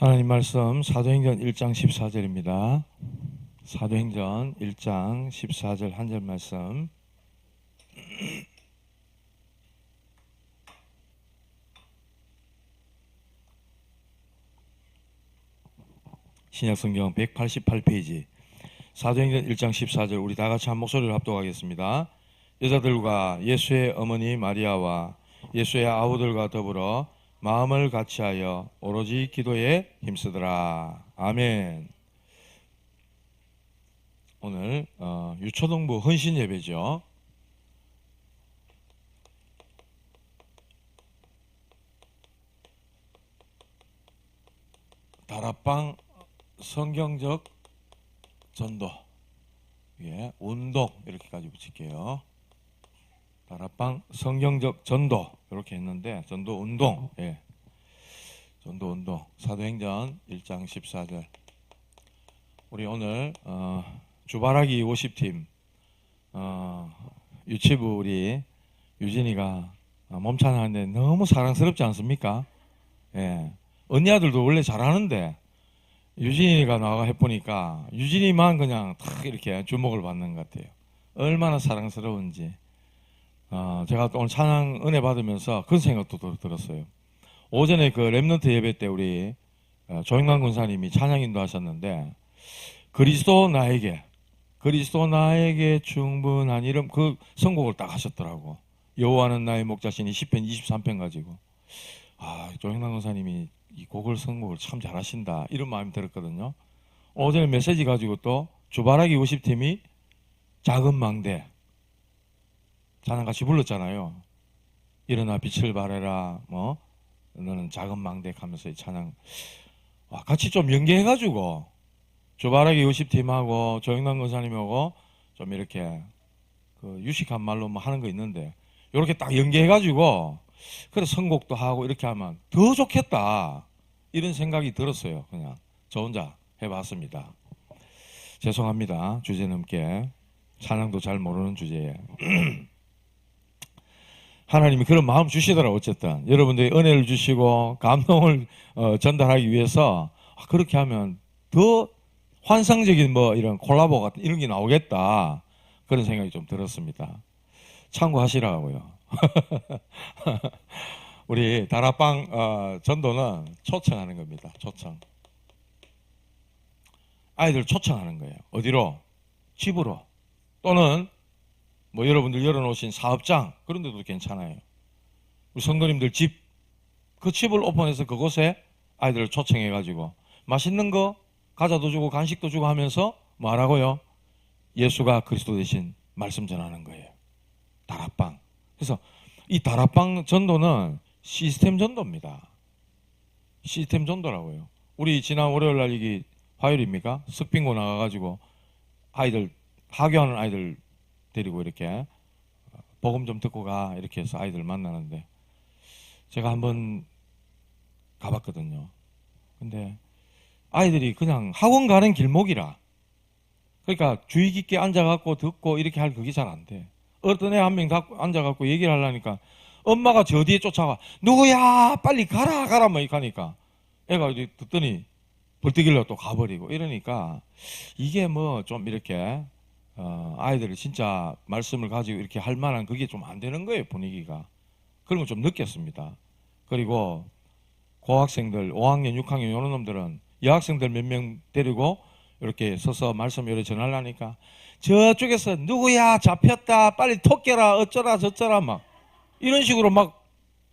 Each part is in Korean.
하나님 말씀 사도행전 1장 14절입니다. 사도행전 1장 14절 한 절 말씀. 신약성경 188페이지 사도행전 1장 14절 우리 다 같이 한 목소리로 합독하겠습니다. 여자들과 예수의 어머니 마리아와 예수의 아우들과 더불어 마음을 같이하여 오로지 기도에 힘쓰더라. 아멘. 오늘 유초동부 헌신 예배죠. 다락방 성경적 전도, 예, 운동 이렇게까지 붙일게요. 다락방 성경적 전도 이렇게 했는데 전도 운동, 예, 전도 운동. 사도행전 1장 14절. 우리 오늘 주바라기 50팀 유치부 우리 유진이가 몸찬하는데 너무 사랑스럽지 않습니까? 예, 언니 아들도 원래 잘하는데 유진이가 나와 해보니까 유진이만 그냥 탁 이렇게 주목을 받는 것 같아요. 얼마나 사랑스러운지. 제가 오늘 찬양 은혜 받으면서 그런 생각도 들었어요. 오전에 그 렘넌트 예배 때 우리 조영남 군사님이 찬양 인도하셨는데 그리스도 나에게 충분한 이름, 그 선곡을 딱 하셨더라고. 여호와는 나의 목자시니 시편 23편 가지고 조영남 군사님이 이 곡을 선곡을 참 잘하신다 이런 마음이 들었거든요. 오전에 메시지 가지고 또 주바라기 50팀이 작은 망대 찬양 같이 불렀잖아요. 일어나 빛을 발해라, 뭐 너는 작은 망대 하면서 찬양 같이 좀 연계해가지고 주바라기 50팀하고 조영남 권사님하고 좀 이렇게 그 유식한 말로 뭐 하는 거 있는데 이렇게 딱 연계해가지고 그래 선곡도 하고 이렇게 하면 더 좋겠다 이런 생각이 들었어요. 그냥 저 혼자 해봤습니다. 죄송합니다. 주제 넘게 찬양도 잘 모르는 주제에 하나님이 그런 마음 주시더라고요. 어쨌든 여러분들이 은혜를 주시고 감동을 전달하기 위해서 그렇게 하면 더 환상적인 뭐 이런 콜라보 같은 이런 게 나오겠다 그런 생각이 좀 들었습니다. 참고하시라고요. 우리 다락방 전도는 초청하는 겁니다. 초청. 아이들 초청하는 거예요. 어디로? 집으로. 또는 뭐 여러분들 열어놓으신 사업장 그런 데도 괜찮아요. 우리 성도님들 집, 그 집을 오픈해서 그곳에 아이들을 초청해가지고 맛있는 거 과자도 주고 간식도 주고 하면서 뭐 하라고요? 예수가 그리스도 대신 말씀 전하는 거예요. 다락방. 그래서 이 다락방 전도는 시스템 전도입니다. 시스템 전도라고요. 우리 지난 월요일 날 이게 화요일입니까? 석빙고 나가가지고 아이들 하교하는 아이들 데리고 이렇게 복음 좀 듣고 가 이렇게 해서 아이들 만나는데 제가 한번 가봤거든요. 근데 아이들이 그냥 학원 가는 길목이라 그러니까 주의 깊게 앉아갖고 듣고 이렇게 할 그게 잘 안 돼. 어떤 애 한 명 앉아갖고 얘기를 하려니까 엄마가 저 뒤에 쫓아가 누구야 빨리 가라 뭐 이렇게 하니까 애가 듣더니 벌떡일러 또 가버리고 이러니까 이게 뭐 좀 이렇게 아이들이 진짜 말씀을 가지고 이렇게 할 만한 그게 좀 안 되는 거예요. 분위기가. 그런 거 좀 느꼈습니다. 그리고 고학생들 5학년 6학년 이런 놈들은 여학생들 몇 명 데리고 이렇게 서서 말씀 이렇게 전하려니까 저쪽에서 누구야 잡혔다 빨리 토끼라 어쩌라 저쩌라 막 이런 식으로 막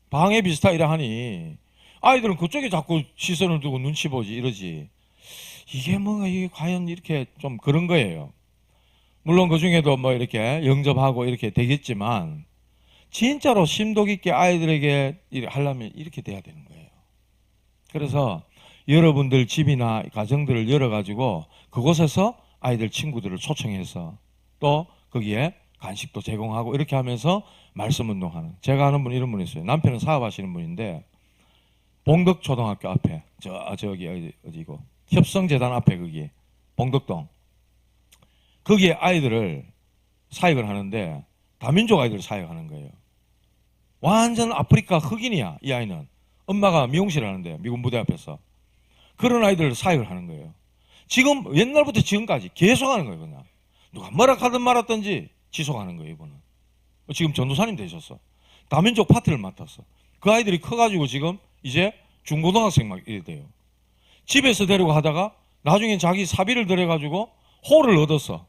방해 비슷하 이래 하니 아이들은 그쪽에 자꾸 시선을 두고 눈치 보지 이러지. 이게 뭔가 이게 과연 이렇게 좀 그런 거예요. 물론 그 중에도 뭐 이렇게 영접하고 이렇게 되겠지만 진짜로 심도 깊게 아이들에게 하려면 이렇게 돼야 되는 거예요. 그래서 여러분들 집이나 가정들을 열어가지고 그곳에서 아이들 친구들을 초청해서 또 거기에 간식도 제공하고 이렇게 하면서 말씀 운동하는. 제가 아는 분 이런 분이 있어요. 남편은 사업하시는 분인데 봉덕초등학교 앞에 저기 어디고 협성재단 앞에 거기 봉덕동 거기에 아이들을 사역을 하는데 다민족 아이들을 사역하는 거예요. 완전 아프리카 흑인이야. 이 아이는 엄마가 미용실을 하는데 미군 부대 앞에서 그런 아이들 사역을 하는 거예요. 지금 옛날부터 지금까지 계속 하는 거예요. 그냥 누가 뭐라 하든 말았든지 지속하는 거예요. 이분은 지금 전도사님 되셨어. 다민족 파티를 맡았어. 그 아이들이 커가지고 지금 이제 중고등학생 막 이래 돼요. 집에서 데리고 하다가 나중엔 자기 사비를 들여가지고 홀을 얻었어.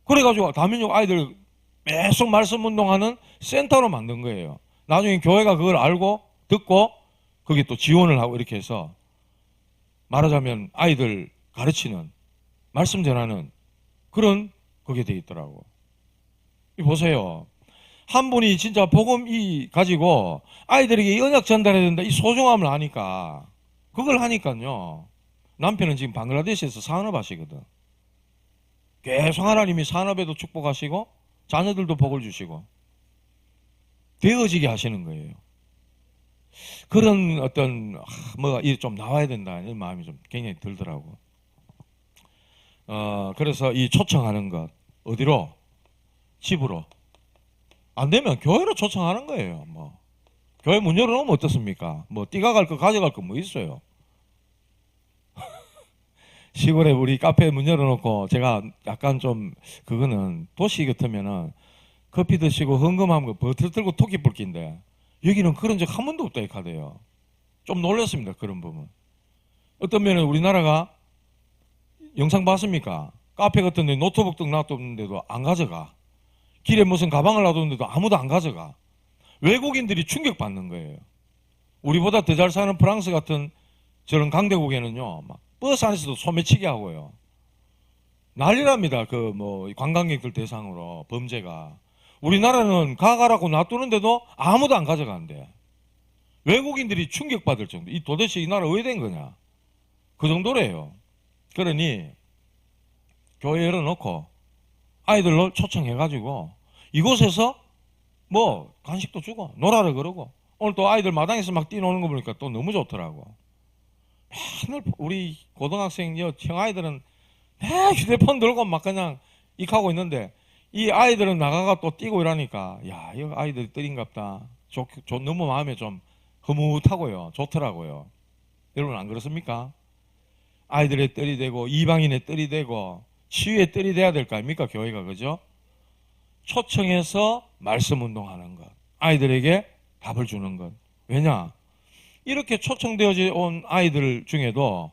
그래가지고 다민족 아이들 계속 말씀 운동하는 센터로 만든 거예요. 나중에 교회가 그걸 알고 듣고 거기 또 지원을 하고 이렇게 해서 말하자면 아이들 가르치는 말씀 전하는 그런 그게 돼 있더라고. 보세요. 한 분이 진짜 복음 가지고 아이들에게 이 언약 전달해야 된다 이 소중함을 아니까 그걸 하니까요. 남편은 지금 방글라데시에서 산업하시거든. 계속 하나님이 산업에도 축복하시고 자녀들도 복을 주시고 되어지게 하시는 거예요. 그런 어떤 뭐가 좀 나와야 된다 이런 마음이 좀 굉장히 들더라고. 그래서 이 초청하는 것 어디로? 집으로. 안 되면 교회로 초청하는 거예요. 뭐 교회 문 열어놓으면 어떻습니까? 뭐 띠가 갈 거 가져갈 거 뭐 있어요. 시골에 우리 카페 문 열어놓고 제가 약간 좀 그거는 도시 같으면은 커피 드시고 헌금하는 거 버틀 들고 토끼 뿔기인데 여기는 그런 적 한 번도 없다 이 카드예요. 좀 놀랐습니다. 그런 부분. 어떤 면은 우리나라가 영상 봤습니까? 카페 같은 데 노트북 등 놔뒀는데도 안 가져가. 길에 무슨 가방을 놔뒀는데도 아무도 안 가져가. 외국인들이 충격받는 거예요. 우리보다 더 잘 사는 프랑스 같은 저런 강대국에는요, 막 버스 안에서도 소매치기 하고요. 난리랍니다. 그 뭐 관광객들 대상으로 범죄가. 우리나라는 가가라고 놔두는데도 아무도 안 가져간대. 외국인들이 충격받을 정도. 이 도대체 이 나라 왜 된 거냐? 그 정도래요. 그러니 교회 열어놓고 아이들로 초청해가지고 이곳에서 뭐 간식도 주고 놀아라 그러고 오늘 또 아이들 마당에서 막 뛰노는 거 보니까 또 너무 좋더라고. 맨날 우리 고등학생 형 아이들은 맨 휴대폰 들고 막 그냥 익하고 있는데 이 아이들은 나가가 또 뛰고 이러니까 야 이 아이들이 떨인갑다. 너무 마음에 좀 흐뭇하고요. 좋더라고요. 여러분 안 그렇습니까? 아이들의 뜰이 되고 이방인의 뜰이 되고 치유의 뜰이 돼야 될 거 아닙니까? 교회가 그죠? 초청해서 말씀 운동하는 것 아이들에게 답을 주는 것 왜냐? 이렇게 초청되어 온 아이들 중에도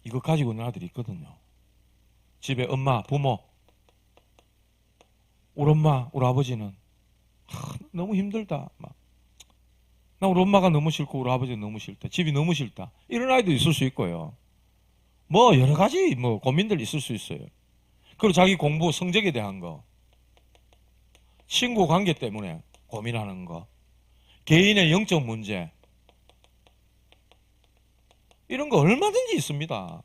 이거 가지고 있는 아들이 있거든요. 집에 엄마, 부모 우리 엄마, 우리 아버지는 너무 힘들다 나 우리 엄마가 너무 싫고 우리 아버지는 너무 싫다. 집이 너무 싫다. 이런 아이도 있을 수 있고요. 뭐 여러 가지 뭐 고민들 있을 수 있어요. 그리고 자기 공부 성적에 대한 거 친구 관계 때문에 고민하는 거 개인의 영적 문제 이런 거 얼마든지 있습니다.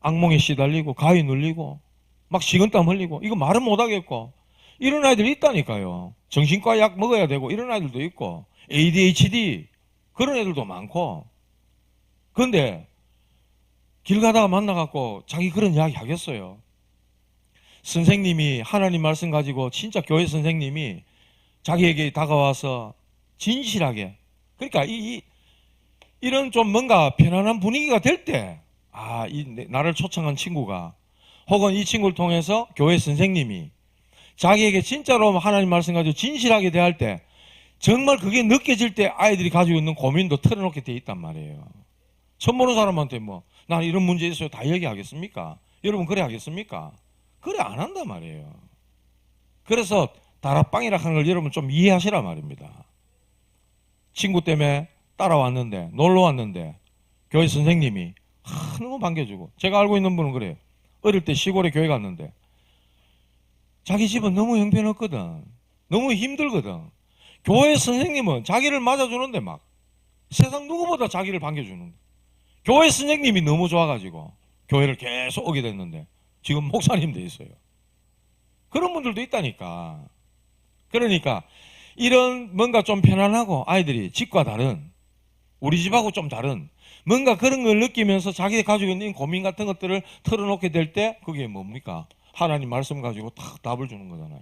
악몽에 시달리고 가위 눌리고 막 식은땀 흘리고 이거 말은 못하겠고 이런 아이들이 있다니까요. 정신과 약 먹어야 되고 이런 아이들도 있고 ADHD 그런 애들도 많고 그런데 길 가다가 만나갖고 자기 그런 이야기 하겠어요. 선생님이 하나님 말씀 가지고 진짜 교회 선생님이 자기에게 다가와서 진실하게 그러니까 이런 좀 뭔가 편안한 분위기가 될 때 나를 초청한 친구가 혹은 이 친구를 통해서 교회 선생님이 자기에게 진짜로 하나님 말씀 가지고 진실하게 대할 때 정말 그게 느껴질 때 아이들이 가지고 있는 고민도 털어놓게 돼 있단 말이에요. 처음 보는 사람한테 뭐 난 이런 문제 있어요 다 얘기하겠습니까? 여러분 그래 하겠습니까? 그래 안 한단 말이에요. 그래서 다락방이라 하는 걸 여러분 좀 이해하시란 말입니다. 친구 때문에 따라왔는데 놀러 왔는데 교회 선생님이 너무 반겨주고 제가 알고 있는 분은 그래요. 어릴 때 시골에 교회 갔는데 자기 집은 너무 형편없거든. 너무 힘들거든. 교회 선생님은 자기를 맞아주는데 막 세상 누구보다 자기를 반겨주는데 교회 선생님이 너무 좋아가지고 교회를 계속 오게 됐는데 지금 목사님 돼 있어요. 그런 분들도 있다니까. 그러니까 이런 뭔가 좀 편안하고 아이들이 집과 다른 우리 집하고 좀 다른 뭔가 그런 걸 느끼면서 자기 가지고 있는 고민 같은 것들을 털어놓게 될 때 그게 뭡니까? 하나님 말씀 가지고 딱 답을 주는 거잖아요.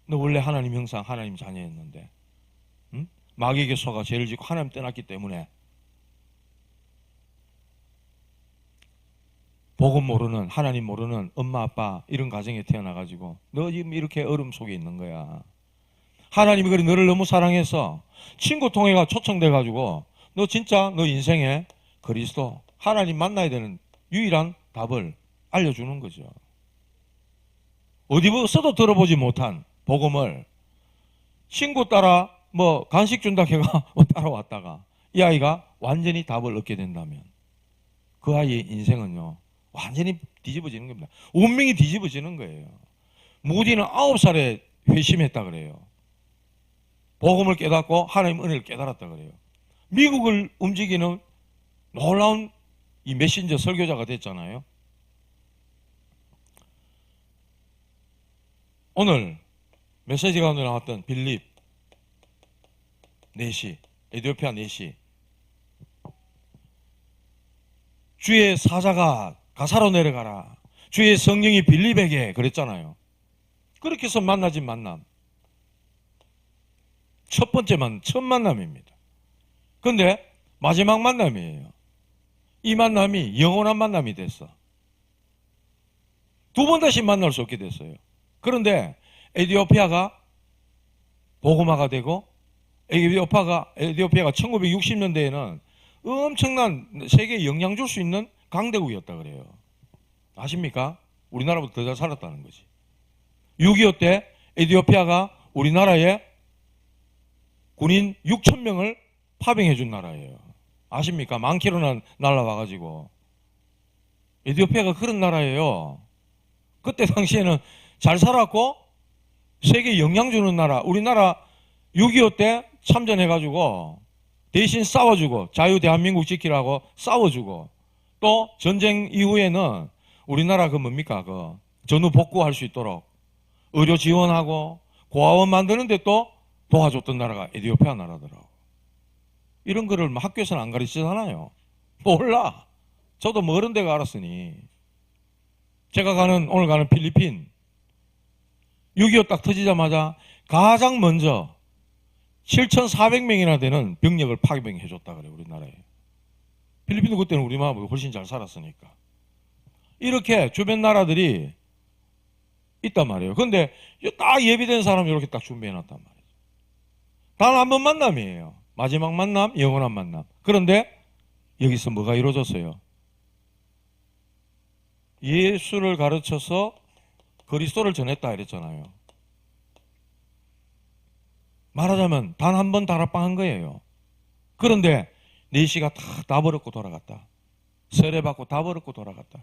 너 원래 하나님 형상 하나님 자녀였는데 마귀에게 속아 죄를 짓고 하나님 떠났기 때문에 복음 모르는, 하나님 모르는 엄마 아빠 이런 가정에 태어나가지고 너 지금 이렇게 어려움 속에 있는 거야. 하나님이 그래 너를 너무 사랑해서 친구 통해가 초청돼가지고 너 진짜 너 인생에 그리스도 하나님 만나야 되는 유일한 답을 알려주는 거죠. 어디서도 들어보지 못한 복음을 친구 따라 뭐 간식 준다 해가 따라왔다가 이 아이가 완전히 답을 얻게 된다면 그 아이의 인생은요 완전히 뒤집어지는 겁니다. 운명이 뒤집어지는 거예요. 모디는 9살에 회심했다 그래요. 복음을 깨닫고 하나님 은혜를 깨달았다 그래요. 미국을 움직이는 놀라운 이 메신저 설교자가 됐잖아요. 오늘 메시지 가운데 나왔던 빌립 4시, 에티오피아 4시. 주의 사자가 가사로 내려가라. 주의 성령이 빌립에게 그랬잖아요. 그렇게 해서 만나진 만남. 첫 번째 첫 만남입니다. 그런데 마지막 만남이에요. 이 만남이 영원한 만남이 됐어. 두 번 다시 만날 수 없게 됐어요. 그런데 에티오피아가 복음화가 되고 에티오피아가 1960년대에는 엄청난 세계에 영향 줄 수 있는 강대국이었다 그래요. 아십니까? 우리나라보다 더 잘 살았다는 거지. 6.25 때 에티오피아가 우리나라에 군인 6,000명을 파병해 준 나라예요. 아십니까? 많기로는 날라와가지고. 에티오피아가 그런 나라예요. 그때 당시에는 잘 살았고 세계에 영향 주는 나라. 우리나라 6.25 때 참전해가지고 대신 싸워주고 자유 대한민국 지키라고 싸워주고 또 전쟁 이후에는 우리나라 그 뭡니까 그 전후 복구할 수 있도록 의료 지원하고 고아원 만드는데 또 도와줬던 나라가 에티오피아 나라더라고. 이런 거를 학교에서는 안 가르치잖아요. 몰라. 저도 뭐 어른 데가 알았으니. 제가 오늘 가는 필리핀 6.25 딱 터지자마자 가장 먼저 7,400명이나 되는 병력을 파병해 줬다 그래요. 우리나라에. 필리핀도 그때는 우리나라보다 훨씬 잘 살았으니까. 이렇게 주변 나라들이 있단 말이에요. 그런데 딱 예비된 사람 이렇게 딱 준비해 놨단 말이에요. 단 한 번 만남이에요. 마지막 만남, 영원한 만남. 그런데 여기서 뭐가 이루어졌어요? 예수를 가르쳐서 그리스도를 전했다 이랬잖아요. 말하자면 단 한 번 다락방한 거예요. 그런데 4시가 다 버렸고 돌아갔다. 세례받고 다 버렸고 돌아갔다.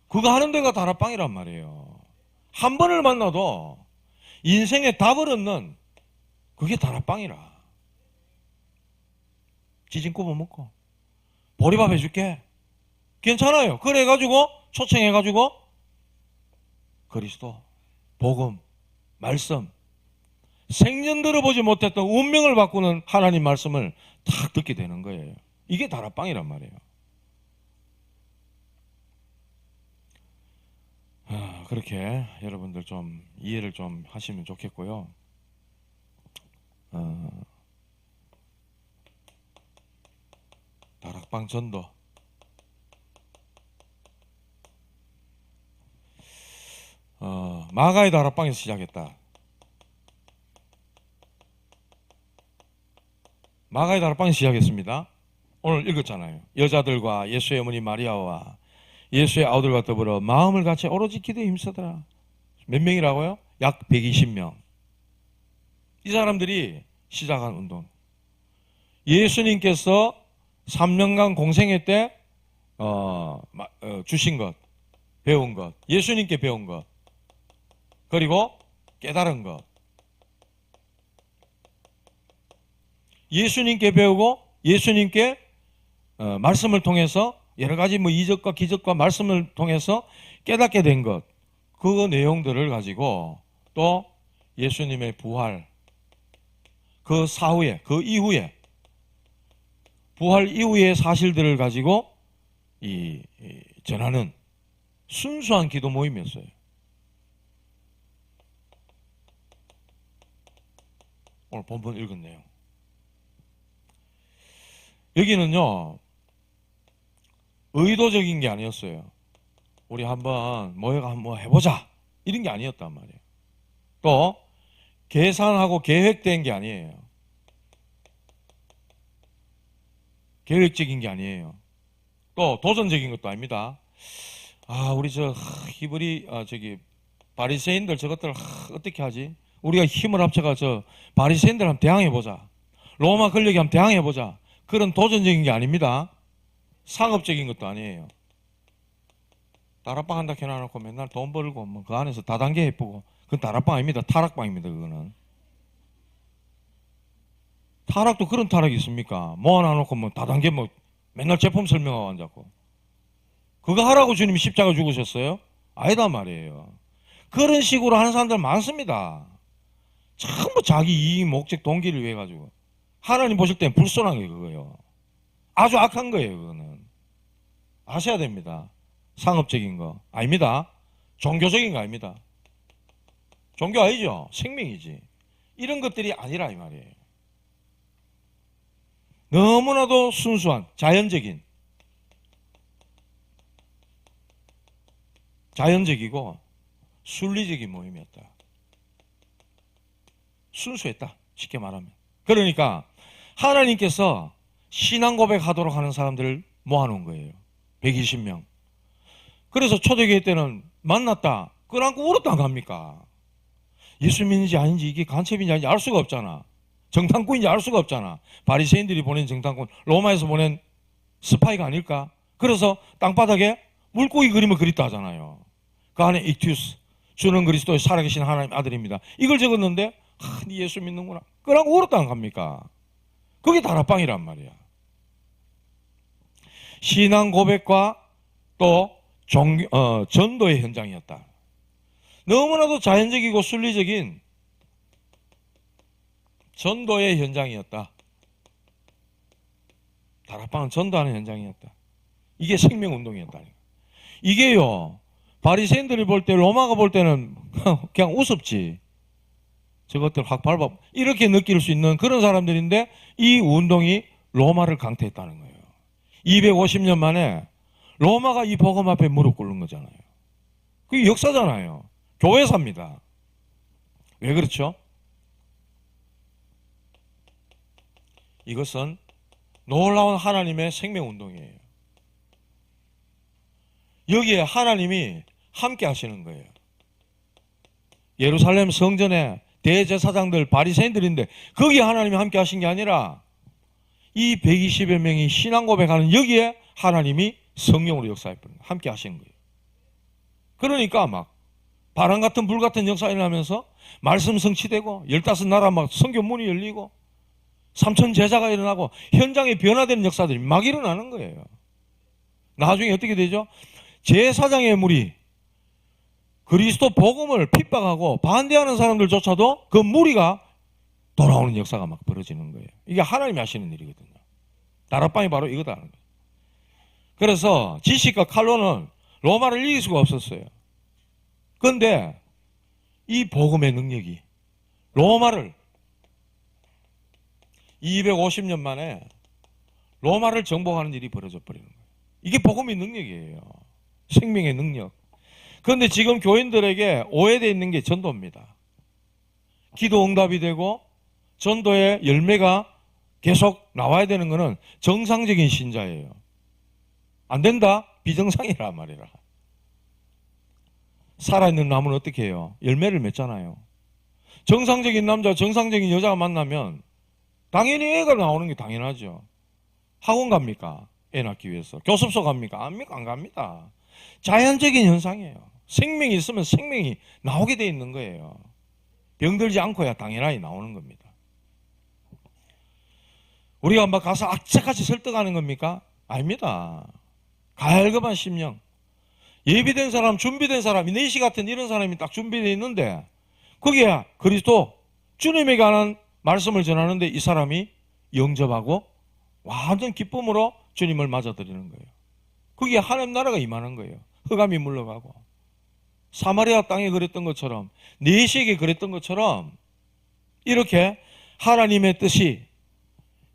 그거 하는 데가 다락방이란 말이에요. 한 번을 만나도 인생에 다 버렸는 그게 다락방이라. 지진 굽어 먹고 보리밥 해줄게. 괜찮아요. 그래가지고 초청해가지고 그리스도, 복음, 말씀 생전 들어보지 못했던 운명을 바꾸는 하나님 말씀을 탁 듣게 되는 거예요. 이게 다락방이란 말이에요. 그렇게 여러분들 좀 이해를 좀 하시면 좋겠고요. 다락방 전도. 마가의 다락방에서 시작했다. 마가의 다락방에서 시작했습니다. 오늘 읽었잖아요. 여자들과 예수의 어머니 마리아와 예수의 아우들과 더불어 마음을 같이 오로지 기도에 힘쓰더라. 몇 명이라고요? 약 120명. 이 사람들이 시작한 운동. 예수님께서 3년간 공생애 때 주신 것, 배운 것, 예수님께 배운 것, 그리고 깨달은 것. 예수님께 배우고 예수님께 말씀을 통해서 여러 가지 뭐 이적과 기적과 말씀을 통해서 깨닫게 된 것, 그 내용들을 가지고 또 예수님의 부활, 그 사후에, 그 이후에, 부활 이후의 사실들을 가지고 전하는 순수한 기도 모임이었어요. 오늘 본문 읽은 내용. 여기는요, 의도적인 게 아니었어요. 우리 한번 모여가 한번 해보자, 이런 게 아니었단 말이에요. 또 계산하고 계획된 게 아니에요. 계획적인 게 아니에요. 또 도전적인 것도 아닙니다. 우리 저 히브리 바리새인들 저것들 어떻게 하지? 우리가 힘을 합쳐가 저 바리새인들 한번 대항해 보자. 로마 권력이 한번 대항해 보자. 그런 도전적인 게 아닙니다. 상업적인 것도 아니에요. 다락방 한다 해놔놓고 맨날 돈 벌고 뭐 그 안에서 다단계 해보고, 그건 다락방 아닙니다. 타락방입니다. 그거는. 타락도 그런 타락이 있습니까? 모아놔놓고 뭐 다단계 뭐 맨날 제품 설명하고 앉았고, 그거 하라고 주님이 십자가 죽으셨어요? 아니다 말이에요. 그런 식으로 하는 사람들 많습니다. 전부 자기 이익, 목적, 동기를 위해 가지고. 하나님 보실 땐 불손한 게 그거예요. 아주 악한 거예요. 그거는 아셔야 됩니다. 상업적인 거 아닙니다. 종교적인 거 아닙니다. 종교 아니죠. 생명이지. 이런 것들이 아니라 이 말이에요. 너무나도 순수한 자연적이고 순리적인 모임이었다. 순수했다. 쉽게 말하면. 그러니까 하나님께서 신앙 고백하도록 하는 사람들을 모아놓은 거예요. 120명. 그래서 초대교회 때는 만났다, 끌어안고 울었다 안 갑니까? 예수 믿는지 아닌지, 이게 간첩인지 아닌지 알 수가 없잖아. 정탐꾼인지 알 수가 없잖아. 바리새인들이 보낸 정탐꾼, 로마에서 보낸 스파이가 아닐까? 그래서 땅바닥에 물고기 그림을 그렸다 하잖아요. 그 안에 익투스, 주는 그리스도의 살아계신 하나님 아들입니다. 이걸 적었는데 네 예수 믿는구나. 끌어안고 울었다 안 갑니까? 그게 다락방이란 말이야. 신앙 고백과 또 전도의 현장이었다. 너무나도 자연적이고 순리적인 전도의 현장이었다. 다락방은 전도하는 현장이었다. 이게 생명운동이었다. 이게요, 바리새인들이 볼 때, 로마가 볼 때는 그냥 우습지. 저것들 확 밟아 이렇게 느낄 수 있는 그런 사람들인데, 이 운동이 로마를 강퇴했다는 거예요. 250년 만에 로마가 이 복음 앞에 무릎 꿇는 거잖아요. 그게 역사잖아요. 교회사입니다. 왜 그렇죠? 이것은 놀라운 하나님의 생명운동이에요. 여기에 하나님이 함께 하시는 거예요. 예루살렘 성전에 대제사장들, 바리새인들인데 거기에 하나님이 함께 하신 게 아니라 이 120여 명이 신앙 고백하는 여기에 하나님이 성령으로 역사해버립니다. 함께 하신 거예요. 그러니까 막 바람 같은 불 같은 역사 일어나면서 말씀 성취되고 15나라 막 성교 문이 열리고 3천 제자가 일어나고 현장에 변화되는 역사들이 막 일어나는 거예요. 나중에 어떻게 되죠? 제사장의 무리, 그리스도 복음을 핍박하고 반대하는 사람들조차도 그 무리가 돌아오는 역사가 막 벌어지는 거예요. 이게 하나님이 하시는 일이거든요. 다락방이 바로 이거다는 거예요. 그래서 지식과 칼로는 로마를 이길 수가 없었어요. 그런데 이 복음의 능력이 로마를 250년 만에 로마를 정복하는 일이 벌어져 버리는 거예요. 이게 복음의 능력이에요. 생명의 능력. 그런데 지금 교인들에게 오해되어 있는 게 전도입니다. 기도 응답이 되고 전도의 열매가 계속 나와야 되는 것은 정상적인 신자예요. 안 된다? 비정상이라 말이라. 살아있는 나무는 어떻게 해요? 열매를 맺잖아요. 정상적인 남자, 정상적인 여자가 만나면 당연히 애가 나오는 게 당연하죠. 학원 갑니까? 애 낳기 위해서. 교습소 갑니까? 안 갑니다. 자연적인 현상이에요. 생명이 있으면 생명이 나오게 돼 있는 거예요. 병들지 않고야 당연하게 나오는 겁니다. 우리가 막 가서 악착같이 설득하는 겁니까? 아닙니다. 갈급한 심령. 예비된 사람, 준비된 사람, 내시 같은 이런 사람이 딱 준비되어 있는데 거기에 그리스도 주님에 관한 말씀을 전하는데 이 사람이 영접하고 완전 기쁨으로 주님을 맞아들이는 거예요. 거기에 하나님 나라가 임하는 거예요. 흑암이 물러가고 사마리아 땅에 그랬던 것처럼 내시에게 그랬던 것처럼 이렇게 하나님의 뜻이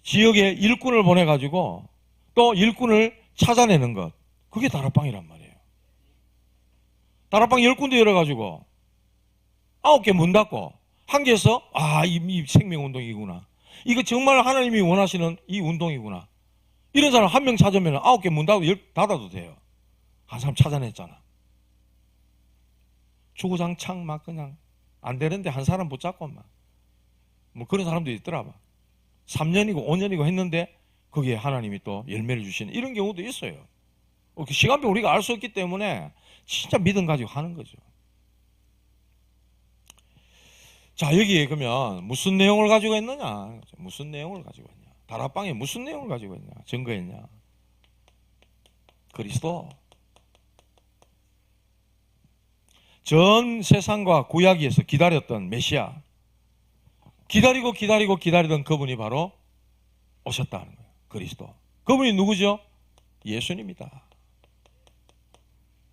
지역에 일꾼을 보내가지고 또 일꾼을 찾아내는 것. 그게 다락방이란 말이에요. 다락방 10군데 열어가지고 9개 문 닫고 한 개에서 이 생명운동이구나. 이거 정말 하나님이 원하시는 이 운동이구나. 이런 사람 한 명 찾으면 9개 문 닫아도 돼요. 한 사람 찾아냈잖아. 주구장창 막 그냥 안 되는데 한 사람 붙잡고 막 뭐 그런 사람도 있더라. 3년이고 5년이고 했는데 거기에 하나님이 또 열매를 주시는 이런 경우도 있어요. 시간표 우리가 알 수 없기 때문에 진짜 믿음 가지고 하는 거죠. 자, 여기에 그러면 무슨 내용을 가지고 있느냐? 무슨 내용을 가지고 있냐? 다락방에 무슨 내용을 가지고 있냐? 증거했냐? 그리스도. 전 세상과 구약에서 기다렸던 메시아. 기다리던 그분이 바로 오셨다는 거예요. 그리스도. 그분이 누구죠? 예수님이다.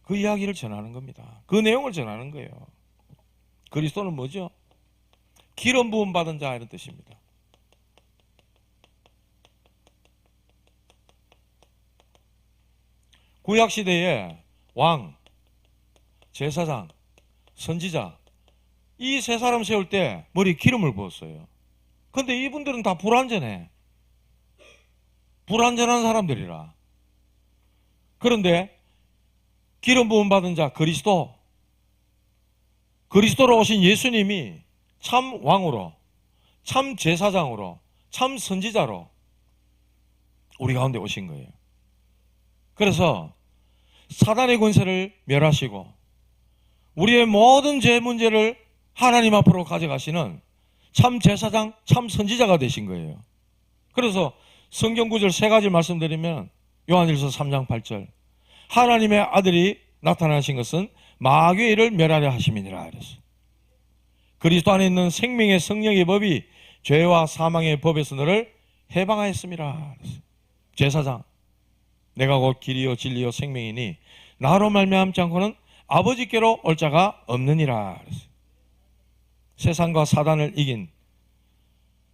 그 이야기를 전하는 겁니다. 그 내용을 전하는 거예요. 그리스도는 뭐죠? 기름 부음 받은 자 이런 뜻입니다. 구약 시대에 왕, 제사장, 선지자 이 세 사람 세울 때 머리에 기름을 부었어요. 근데 이분들은 다 불완전해. 불완전한 사람들이라. 그런데 기름 부음 받은 자 그리스도로 오신 예수님이 참 왕으로, 참 제사장으로, 참 선지자로 우리 가운데 오신 거예요. 그래서 사단의 권세를 멸하시고 우리의 모든 죄 문제를 하나님 앞으로 가져가시는 참 제사장, 참 선지자가 되신 거예요. 그래서 성경 구절 3가지 말씀드리면 요한일서 3장 8절 하나님의 아들이 나타나신 것은 마귀의 일을 멸하려 하심이니라 그랬어요. 그리스도 안에 있는 생명의 성령의 법이 죄와 사망의 법에서 너를 해방하였음이라 그랬어요. 제사장, 내가 곧 길이요 진리요 생명이니 나로 말미암지 않고는 아버지께로 올 자가 없느니라 그랬어요. 세상과 사단을 이긴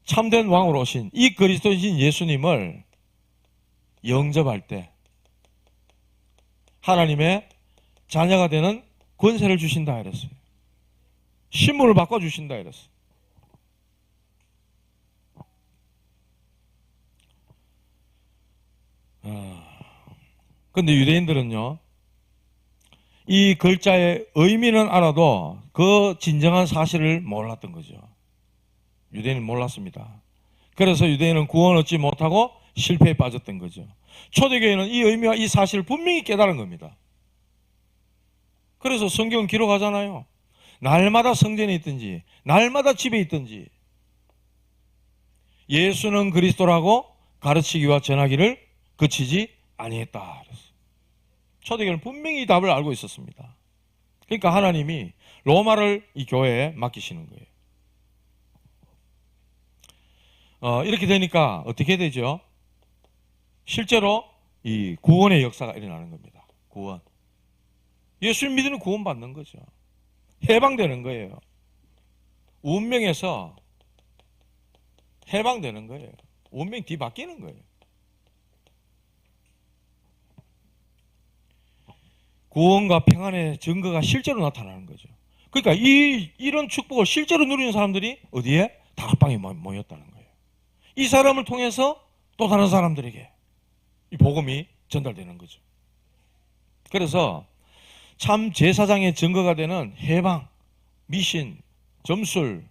참된 왕으로 오신 이 그리스도이신 예수님을 영접할 때 하나님의 자녀가 되는 권세를 주신다 이랬어요. 신분을 바꿔주신다 이랬어요. 근데 유대인들은요, 이 글자의 의미는 알아도 그 진정한 사실을 몰랐던 거죠. 유대인은 몰랐습니다. 그래서 유대인은 구원 얻지 못하고 실패에 빠졌던 거죠. 초대교회는 이 의미와 이 사실을 분명히 깨달은 겁니다. 그래서 성경은 기록하잖아요. 날마다 성전에 있든지 날마다 집에 있든지 예수는 그리스도라고 가르치기와 전하기를 그치지 아니했다. 초대교회는 분명히 이 답을 알고 있었습니다. 그러니까 하나님이 로마를 이 교회에 맡기시는 거예요. 이렇게 되니까 어떻게 되죠? 실제로 이 구원의 역사가 일어나는 겁니다. 구원. 예수를 믿으면 구원받는 거죠. 해방되는 거예요. 운명에서 해방되는 거예요. 운명이 뒤바뀌는 거예요. 구원과 평안의 증거가 실제로 나타나는 거죠. 그러니까 이런 축복을 실제로 누리는 사람들이 어디에? 다락방에 모였다는 거예요. 이 사람을 통해서 또 다른 사람들에게 이 복음이 전달되는 거죠. 그래서 참 제사장의 증거가 되는 해방, 미신, 점술,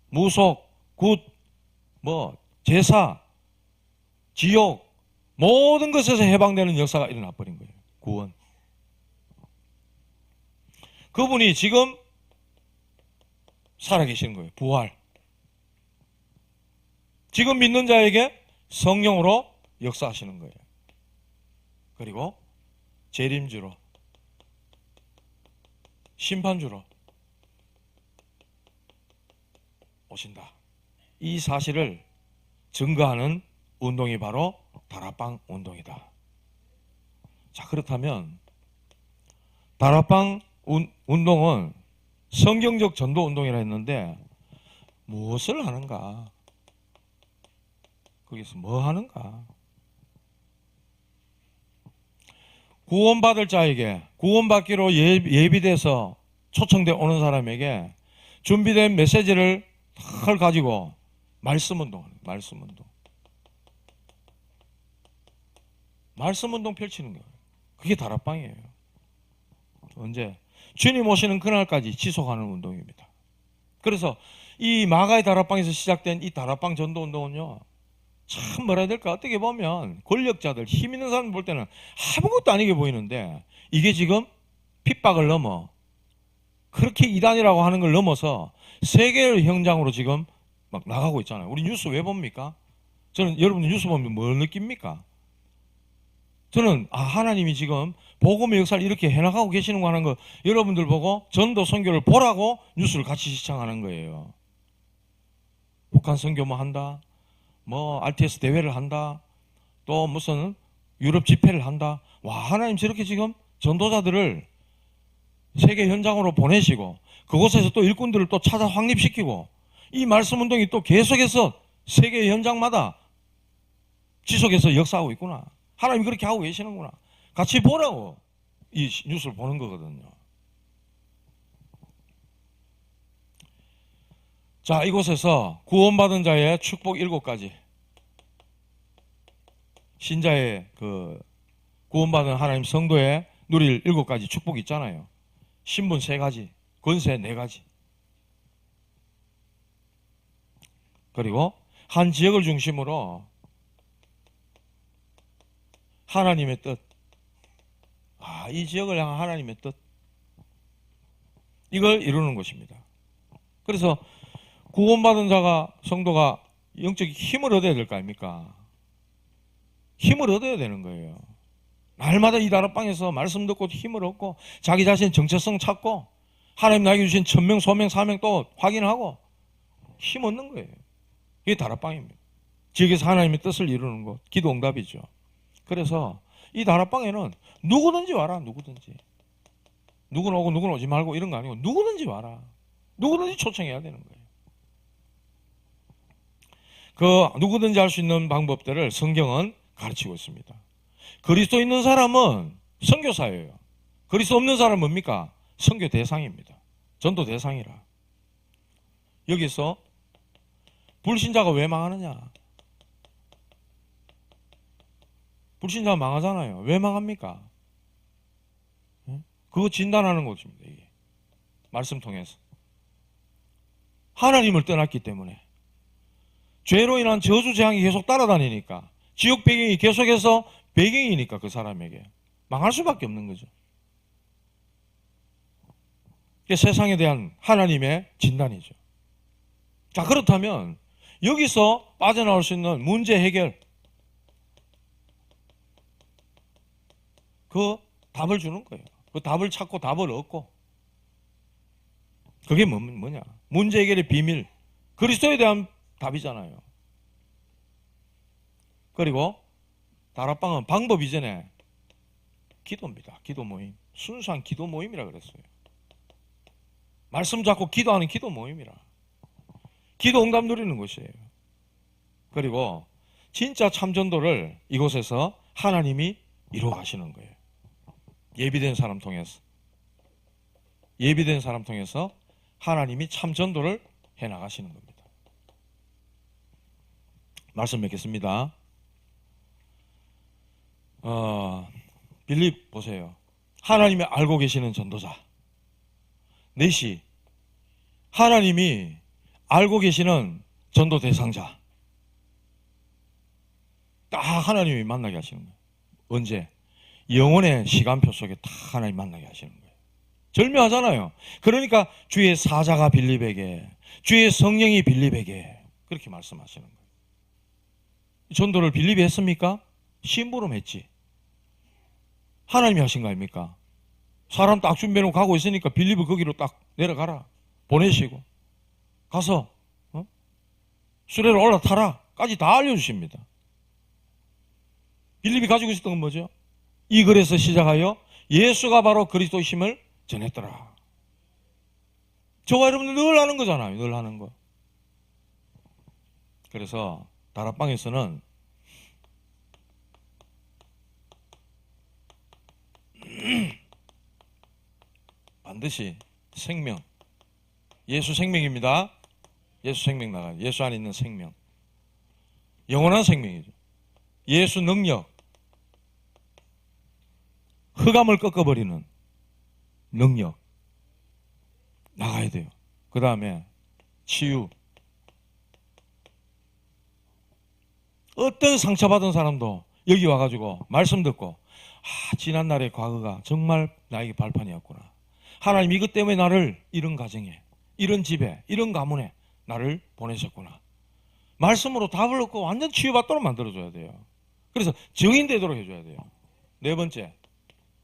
무속, 굿, 제사, 지옥 모든 것에서 해방되는 역사가 일어나 버린 거예요. 구원. 그분이 지금 살아계시는 거예요. 부활. 지금 믿는 자에게 성령으로 역사하시는 거예요. 그리고 재림주로, 심판주로 오신다. 이 사실을 증거하는 운동이 바로 다락방 운동이다. 자, 그렇다면 다락방 운동은 성경적 전도 운동이라 했는데 무엇을 하는가? 거기서 뭐 하는가? 구원받을 자에게, 구원받기로 예비돼서 초청돼 오는 사람에게 준비된 메시지를 탁 가지고 말씀 운동하는 거예요. 말씀 운동 펼치는 거예요. 그게 다락방이에요. 언제? 주님 오시는 그날까지 지속하는 운동입니다. 그래서 이 마가의 다락방에서 시작된 이 다락방 전도 운동은요, 참 뭐라 해야 될까? 어떻게 보면 권력자들, 힘 있는 사람 볼 때는 아무것도 아니게 보이는데, 이게 지금 핍박을 넘어 그렇게 이단이라고 하는 걸 넘어서 세계의 현장으로 지금 막 나가고 있잖아요. 우리 뉴스 왜 봅니까? 저는 여러분들 뉴스 보면 뭘 느낍니까? 저는 하나님이 지금 복음의 역사를 이렇게 해나가고 계시는가 하는 거 여러분들 보고 전도 선교를 보라고 뉴스를 같이 시청하는 거예요. 북한 선교 뭐 한다, 뭐 RTS 대회를 한다, 또 무슨 유럽 집회를 한다. 와, 하나님 저렇게 지금 전도자들을 세계 현장으로 보내시고 그곳에서 또 일꾼들을 또 찾아 확립시키고 이 말씀 운동이 또 계속해서 세계 현장마다 지속해서 역사하고 있구나. 하나님이 그렇게 하고 계시는구나. 같이 보라고 이 뉴스를 보는 거거든요. 자, 이곳에서 구원받은 자의 축복 7가지, 신자의 그 구원받은 하나님 성도의 누릴 7가지 축복이 있잖아요. 신분 3가지, 권세 4가지, 그리고 한 지역을 중심으로 하나님의 뜻, 이 지역을 향한 하나님의 뜻, 이걸 이루는 것입니다. 그래서 구원받은 자가, 성도가 영적 힘을 얻어야 될 거 아닙니까? 힘을 얻어야 되는 거예요. 날마다 이 다락방에서 말씀 듣고 힘을 얻고 자기 자신 정체성 찾고 하나님 나에게 주신 천명, 소명, 사명 또 확인하고 힘 얻는 거예요. 이게 다락방입니다. 지역에서 하나님의 뜻을 이루는 것, 기도 응답이죠. 그래서 이 다락방에는 누구든지 와라. 누구든지. 누구는 오고 누구는 오지 말고 이런 거 아니고 누구든지 와라. 누구든지 초청해야 되는 거예요. 그 누구든지 할 수 있는 방법들을 성경은 가르치고 있습니다. 그리스도 있는 사람은 선교사예요. 그리스도 없는 사람은 뭡니까? 선교 대상입니다. 전도 대상이라. 여기서 불신자가 왜 망하느냐? 불신자가 망하잖아요. 왜 망합니까? 그거 진단하는 것입니다. 이게 말씀 통해서 하나님을 떠났기 때문에 죄로 인한 저주 재앙이 계속 따라다니니까 지옥 배경이 계속해서 배경이니까 그 사람에게 망할 수밖에 없는 거죠. 그게 세상에 대한 하나님의 진단이죠. 자, 그렇다면 여기서 빠져나올 수 있는 문제 해결, 그 답을 주는 거예요. 그 답을 찾고 답을 얻고, 그게 뭐냐? 문제 해결의 비밀, 그리스도에 대한 답이잖아요. 그리고 다락방은 방법 이전에 기도입니다. 기도 모임, 순수한 기도 모임이라 그랬어요. 말씀 잡고 기도하는 기도 모임이라. 기도 응답 누리는 것이에요. 그리고 진짜 참전도를 이곳에서 하나님이 이루어 가시는 거예요. 예비된 사람 통해서. 예비된 사람 통해서 하나님이 참전도를 해나가시는 겁니다. 말씀 맺겠습니다. 빌립 보세요. 하나님이 알고 계시는 전도자. 넷이 하나님이 알고 계시는 전도 대상자. 딱 하나님이 만나게 하시는 거예요. 언제? 영혼의 시간표 속에 다 하나님 만나게 하시는 거예요. 절묘하잖아요. 그러니까 주의 사자가 빌립에게, 주의 성령이 빌립에게 그렇게 말씀하시는 거예요. 전도를 빌립이 했습니까? 심부름 했지. 하나님이 하신 거 아닙니까? 사람 딱 준비해놓고 가고 있으니까 빌립을 거기로 딱 내려가라 보내시고 가서 수레를 올라타라 까지 다 알려주십니다. 빌립이 가지고 있었던 건 뭐죠? 이 글에서 시작하여 예수가 바로 그리스도심을 전했더라. 저와 여러분들 늘 하는 거잖아요. 늘 하는 거. 그래서 다락방에서는 반드시 생명, 예수 생명입니다. 예수 생명 나가요. 예수 안에 있는 생명, 영원한 생명이죠. 예수 능력, 흑암을 꺾어버리는 능력 나가야 돼요. 그 다음에 치유. 어떤 상처받은 사람도 여기 와가지고 말씀 듣고 지난날의 과거가 정말 나에게 발판이었구나. 하나님 이것 때문에 나를 이런 가정에, 이런 집에, 이런 가문에 나를 보내셨구나. 말씀으로 답을 얻고 완전 치유받도록 만들어줘야 돼요. 그래서 정인되도록 해줘야 돼요. 네 번째,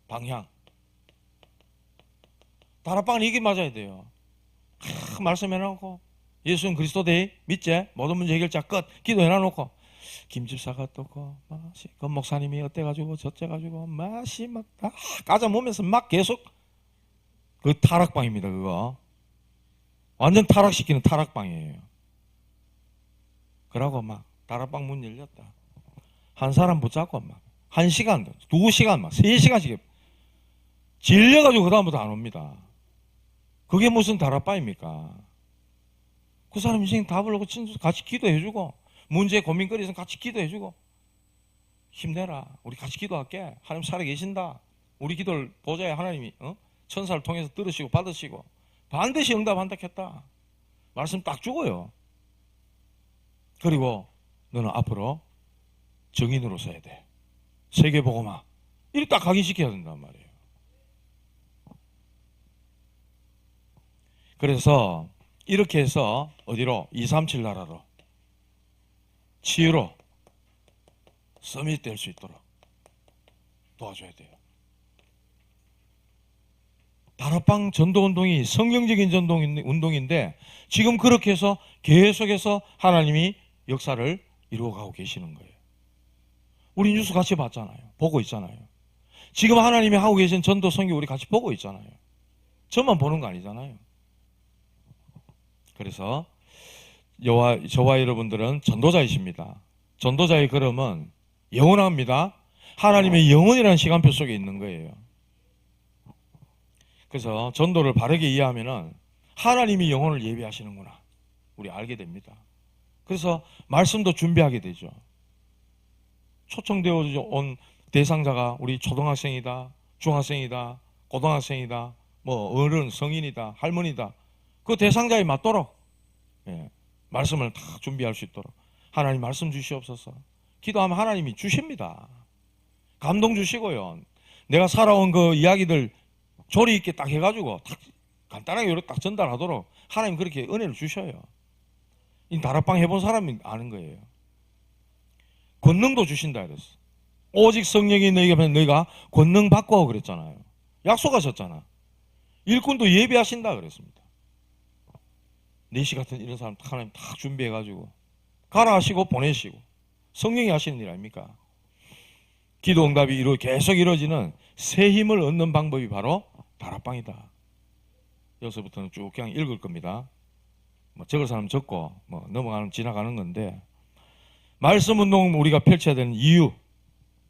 방향. 다락방은 이게 맞아야 돼요. 말씀해놓고 예수는 그리스도 대 믿제 모든 문제 해결자 끝 기도해놔놓고 김집사가 또고 그 목사님이 어때가지고 저째가지고 맛이 막 까자 몸에서 막 계속 그 타락방입니다. 그거 완전 타락시키는 타락방이에요. 그러고 막 다락방 문 열렸다. 한 사람 붙잡고 막 1시간, 2시간, 막 3시간씩 질려가지고 그 다음부터 안 옵니다. 그게 무슨 다락방입니까? 그 사람 인생 답을 얻고 같이 기도해주고 문제 고민거리 있으면 같이 기도해주고 힘내라. 우리 같이 기도할게. 하나님 살아계신다. 우리 기도를 보좌에 하나님이 천사를 통해서 들으시고 받으시고 반드시 응답한다 했다. 말씀 딱 주고요. 그리고 너는 앞으로 정인으로 서야 돼. 세계복음화. 이렇게 딱 각인시켜야 된단 말이에요. 그래서 이렇게 해서 어디로? 237 나라로 치유로 서밋될 수 있도록 도와줘야 돼요. 다락방 전도운동이 성경적인 전도운동인데 지금 그렇게 해서 계속해서 하나님이 역사를 이루어가고 계시는 거예요. 우리 뉴스 같이 봤잖아요. 보고 있잖아요. 지금 하나님이 하고 계신 전도 선교 우리 같이 보고 있잖아요. 저만 보는 거 아니잖아요. 그래서 저와 여러분들은 전도자이십니다. 전도자의 걸음은 영원합니다. 하나님의 영원이라는 시간표 속에 있는 거예요. 그래서 전도를 바르게 이해하면은 하나님이 영혼을 예비하시는구나 우리 알게 됩니다. 그래서 말씀도 준비하게 되죠. 초청되어 온 대상자가 우리 초등학생이다, 중학생이다, 고등학생이다, 뭐 어른, 성인이다, 할머니다. 그 대상자에 맞도록 말씀을 다 준비할 수 있도록 하나님 말씀 주시옵소서. 기도하면 하나님이 주십니다. 감동 주시고요. 내가 살아온 그 이야기들 조리 있게 딱 해가지고 딱 간단하게 이렇게 딱 전달하도록 하나님 그렇게 은혜를 주셔요. 이 다락방 해본 사람이 아는 거예요. 권능도 주신다 그랬어. 오직 성령이 너희가 하면 너희가 권능 받고 하고 그랬잖아요. 약속하셨잖아. 일꾼도 예비하신다 그랬습니다. 4시 같은 이런 사람 하나님 다 준비해가지고 가라 하시고 보내시고 성령이 하시는 일 아닙니까? 기도 응답이 계속 이루어지는 새 힘을 얻는 방법이 바로 다락방이다. 여기서부터는 쭉 그냥 읽을 겁니다. 뭐 적을 사람 적고 뭐 넘어가는 지나가는 건데 말씀 운동 우리가 펼쳐야 되는 이유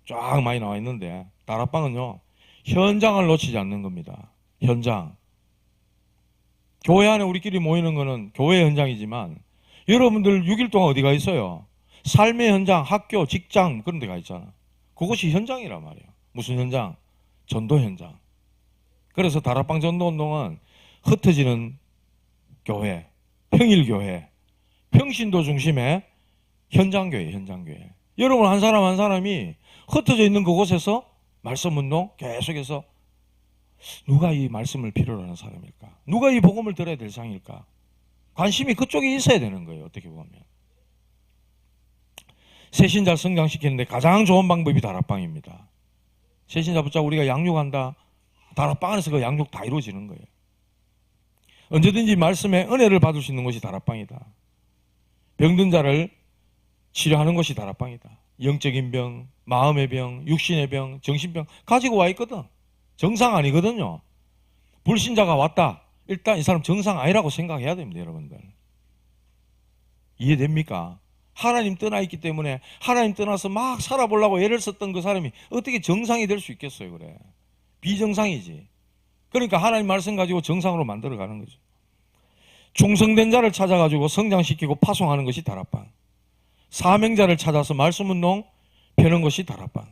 쫙 많이 나와 있는데 다락방은요 현장을 놓치지 않는 겁니다. 현장. 교회 안에 우리끼리 모이는 거는 교회 현장이지만 여러분들 6일 동안 어디가 있어요? 삶의 현장, 학교, 직장 그런 데가 있잖아. 그것이 현장이란 말이에요. 무슨 현장? 전도 현장. 그래서 다락방 전도운동은 흩어지는 교회, 평일교회, 평신도 중심의 현장교회, 현장교회. 여러분 한 사람 한 사람이 흩어져 있는 그곳에서 말씀운동 계속해서 누가 이 말씀을 필요로 하는 사람일까? 누가 이 복음을 들어야 될 상일까? 관심이 그쪽에 있어야 되는 거예요. 어떻게 보면. 새신자 성장시키는데 가장 좋은 방법이 다락방입니다. 새신자 붙잡고 우리가 양육한다. 다락방 안에서 그 양육 다 이루어지는 거예요. 언제든지 말씀의 은혜를 받을 수 있는 곳이 다락방이다. 병든 자를 치료하는 것이 다락방이다. 영적인 병, 마음의 병, 육신의 병, 정신병 가지고 와 있거든. 정상 아니거든요. 불신자가 왔다. 일단 이 사람 정상 아니라고 생각해야 됩니다. 여러분들. 이해됩니까? 하나님 떠나 있기 때문에 하나님 떠나서 막 살아보려고 애를 썼던 그 사람이 어떻게 정상이 될 수 있겠어요? 그래. 비정상이지. 그러니까 하나님 말씀 가지고 정상으로 만들어가는 거죠. 충성된 자를 찾아가지고 성장시키고 파송하는 것이 다락방. 사명자를 찾아서 말씀운동 펴는 것이 다락방.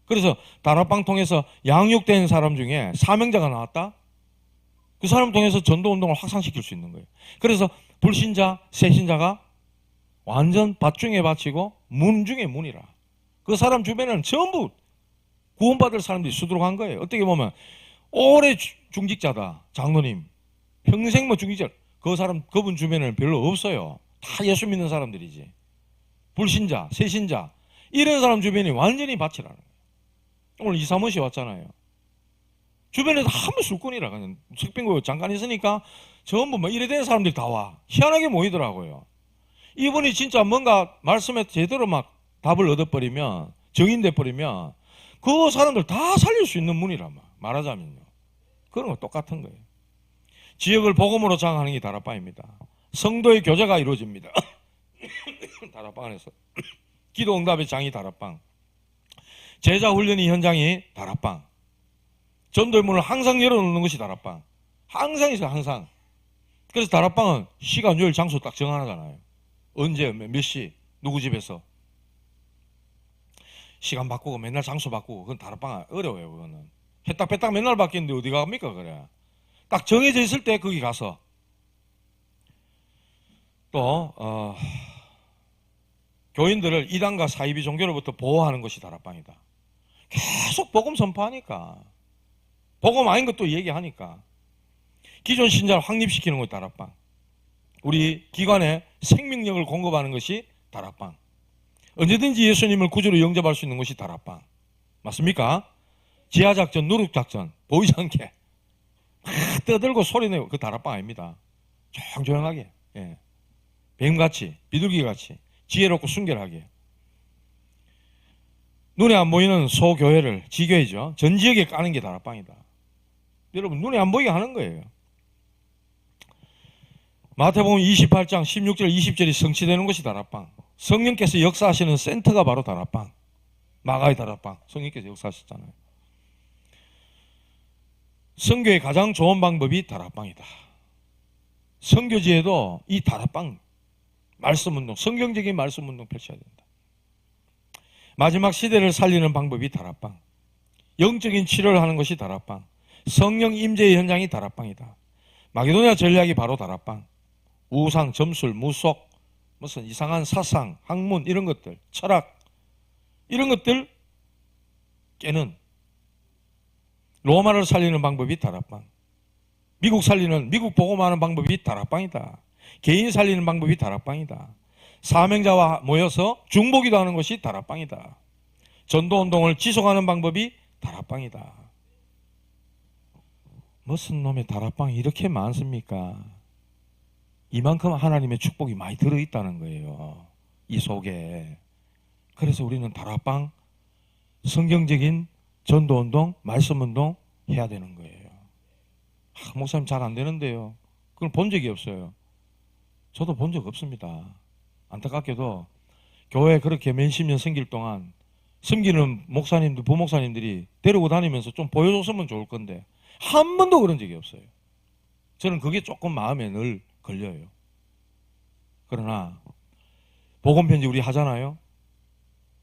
그래서 다락방 통해서 양육된 사람 중에 사명자가 나왔다? 그 사람 통해서 전도운동을 확산시킬 수 있는 거예요. 그래서 불신자, 새신자가 완전 밭 중에 밭이고 문 중에 문이라. 그 사람 주변에는 전부 구원받을 사람들이 수두룩한 거예요. 어떻게 보면 오래 중직자다. 장로님. 평생 뭐 중직자. 그 사람, 그분 주변에는 별로 없어요. 다 예수 믿는 사람들이지. 불신자, 새신자. 이런 사람 주변이 완전히 밭이라는 거예요. 오늘 이사모 씨 왔잖아요. 주변에서 한번 술꾼이라. 그냥 석빙고 잠깐 있으니까 전부 뭐 이래 된 사람들이 다 와. 희한하게 모이더라고요. 이분이 진짜 뭔가 말씀에 제대로 막 답을 얻어버리면, 정인돼버리면 그 사람들 다 살릴 수 있는 문이란 말하자면요. 그런 거 똑같은 거예요. 지역을 복음으로 장악하는 게 다락방입니다. 성도의 교제가 이루어집니다. 다락방 안에서. 기도 응답의 장이 다락방. 제자 훈련의 현장이 다락방. 전도의 문을 항상 열어놓는 것이 다락방. 항상 있어요, 항상. 그래서 다락방은 시간, 요일, 장소 딱 정하잖아요. 언제, 몇 시, 누구 집에서. 시간 바꾸고 맨날 장소 바꾸고 그건 다락방 어려워요. 그거는 해딱빼딱 맨날 바뀌는데 어디가 갑니까? 그래. 딱 정해져 있을 때 거기 가서 또 교인들을 이단과 사이비 종교로부터 보호하는 것이 다락방이다. 계속 복음 선포하니까 복음 아닌 것도 얘기하니까 기존 신자를 확립시키는 것이 다락방. 우리 기관에 생명력을 공급하는 것이 다락방. 언제든지 예수님을 구주로 영접할 수 있는 것이 다락방. 맞습니까? 지하작전, 누룩작전 보이지 않게 막 떠들고 소리내고 그 다락방 아닙니다. 조용하게, 예. 뱀같이, 비둘기같이 지혜롭고 순결하게. 눈에 안 보이는 소교회를, 지교회죠. 전 지역에 까는 게 다락방이다. 여러분 눈에 안 보이게 하는 거예요. 마태복음 28장 16절 20절이 성취되는 것이 다락방. 성령께서 역사하시는 센터가 바로 다락방. 마가의 다락방. 성령께서 역사하셨잖아요. 선교의 가장 좋은 방법이 다락방이다. 선교지에도 이 다락방 말씀운동, 성경적인 말씀운동 펼쳐야 된다. 마지막 시대를 살리는 방법이 다락방. 영적인 치료를 하는 것이 다락방. 성령 임재의 현장이 다락방이다. 마게도냐 전략이 바로 다락방. 우상, 점술, 무속, 무슨 이상한 사상, 학문 이런 것들, 철학 이런 것들 깨는 로마를 살리는 방법이 다락방. 미국 복음하는 방법이 다락방이다. 개인 살리는 방법이 다락방이다. 사명자와 모여서 중보기도 하는 것이 다락방이다. 전도운동을 지속하는 방법이 다락방이다. 무슨 놈의 다락방이 이렇게 많습니까? 이만큼 하나님의 축복이 많이 들어있다는 거예요. 이 속에. 그래서 우리는 다락방, 성경적인 전도운동, 말씀운동 해야 되는 거예요. 목사님 잘 안 되는데요. 그걸 본 적이 없어요. 저도 본 적 없습니다. 안타깝게도 교회 그렇게 몇십 년 섬길 동안 섬기는 목사님들, 부목사님들이 데리고 다니면서 좀 보여줬으면 좋을 건데 한 번도 그런 적이 없어요. 저는 그게 조금 마음에 늘 걸려요. 그러나 복음편지 우리 하잖아요.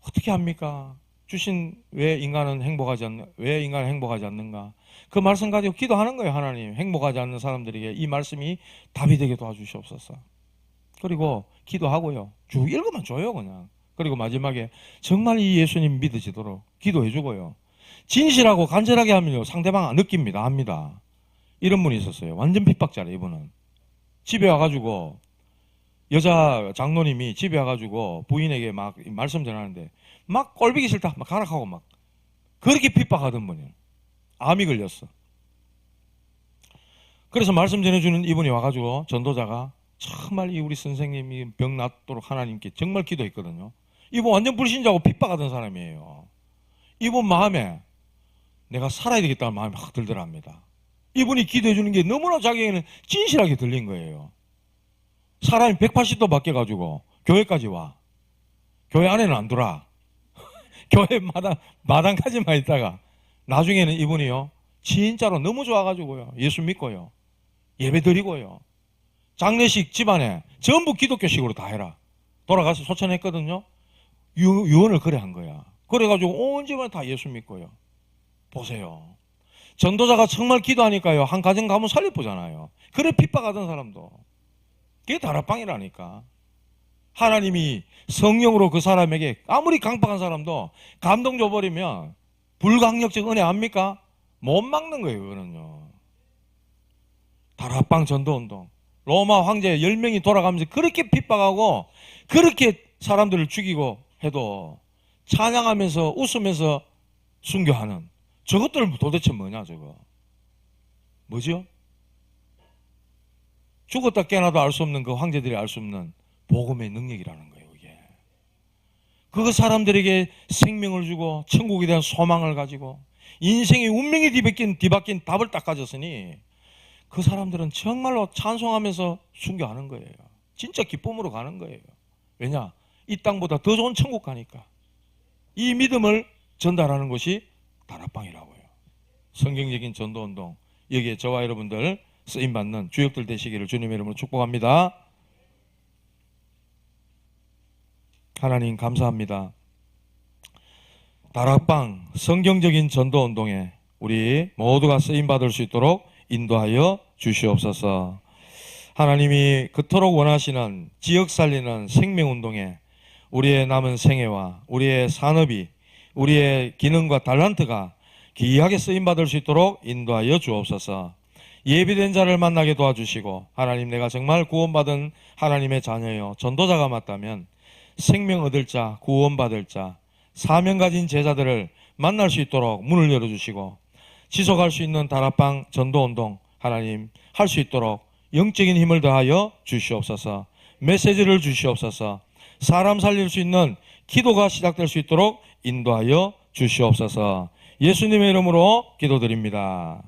어떻게 합니까? 주신 왜 인간은 행복하지 않는가? 그 말씀 가지고 기도하는 거예요. 하나님 행복하지 않는 사람들에게 이 말씀이 답이 되게 도와주시옵소서. 그리고 기도하고요. 쭉 읽으면 줘요 그냥. 그리고 마지막에 정말 이 예수님 믿어지도록 기도해 주고요. 진실하고 간절하게 하면요 상대방 느낍니다. 압니다. 이런 분이 있었어요. 완전 핍박자래 이분은. 집에 와가지고 여자 장로님이 집에 와가지고 부인에게 막 말씀 전하는데 막 꼴보기 싫다 막 가락하고 막 그렇게 핍박하던 분이에요. 암이 걸렸어. 그래서 말씀 전해주는 이분이 와가지고 전도자가 정말 이 우리 선생님이 병 낫도록 하나님께 정말 기도했거든요. 이분 완전 불신자고 핍박하던 사람이에요. 이분 마음에 내가 살아야 되겠다는 마음이 확 들더랍니다. 이분이 기도해 주는 게 너무나 자기에게는 진실하게 들린 거예요. 사람이 180도 바뀌어가지고 교회까지 와. 교회 안에는 안 들어와. 교회 마당까지만 있다가 나중에는 이분이요 진짜로 너무 좋아가지고요 예수 믿고요 예배 드리고요 장례식 집안에 전부 기독교식으로 다 해라 돌아가서 소천했거든요. 유언을 그래 한 거야. 그래가지고 온 집안 다 예수 믿고요. 보세요. 전도자가 정말 기도하니까요 한 가정 가면 살려보잖아요. 그래 핍박하던 사람도 그게 다락방이라니까. 하나님이 성령으로 그 사람에게 아무리 강박한 사람도 감동 줘버리면 불강력적 은혜 압니까? 못 막는 거예요. 그거는요. 다락방 전도운동 로마 황제 10명이 돌아가면서 그렇게 핍박하고 그렇게 사람들을 죽이고 해도 찬양하면서 웃으면서 순교하는 저것들 도대체 뭐냐 저거. 뭐죠? 죽었다 깨어나도 알 수 없는 그 황제들이 알 수 없는 복음의 능력이라는 거예요. 이게. 그 사람들에게 생명을 주고 천국에 대한 소망을 가지고 인생의 운명이 뒤바뀐 답을 딱 가졌으니 그 사람들은 정말로 찬송하면서 순교하는 거예요. 진짜 기쁨으로 가는 거예요. 왜냐? 이 땅보다 더 좋은 천국 가니까. 이 믿음을 전달하는 것이 다락방이라고요. 성경적인 전도운동 여기에 저와 여러분들 쓰임받는 주역들 되시기를 주님의 이름으로 축복합니다. 하나님 감사합니다. 다락방 성경적인 전도운동에 우리 모두가 쓰임받을 수 있도록 인도하여 주시옵소서. 하나님이 그토록 원하시는 지역 살리는 생명운동에 우리의 남은 생애와 우리의 산업이 우리의 기능과 달란트가 귀하게 쓰임받을 수 있도록 인도하여 주옵소서. 예비된 자를 만나게 도와주시고 하나님 내가 정말 구원받은 하나님의 자녀여 전도자가 맞다면 생명 얻을 자, 구원받을 자, 사명 가진 제자들을 만날 수 있도록 문을 열어주시고 지속할 수 있는 다락방 전도운동 하나님 할 수 있도록 영적인 힘을 더하여 주시옵소서. 메시지를 주시옵소서. 사람 살릴 수 있는 기도가 시작될 수 있도록 인도하여 주시옵소서. 예수님의 이름으로 기도드립니다.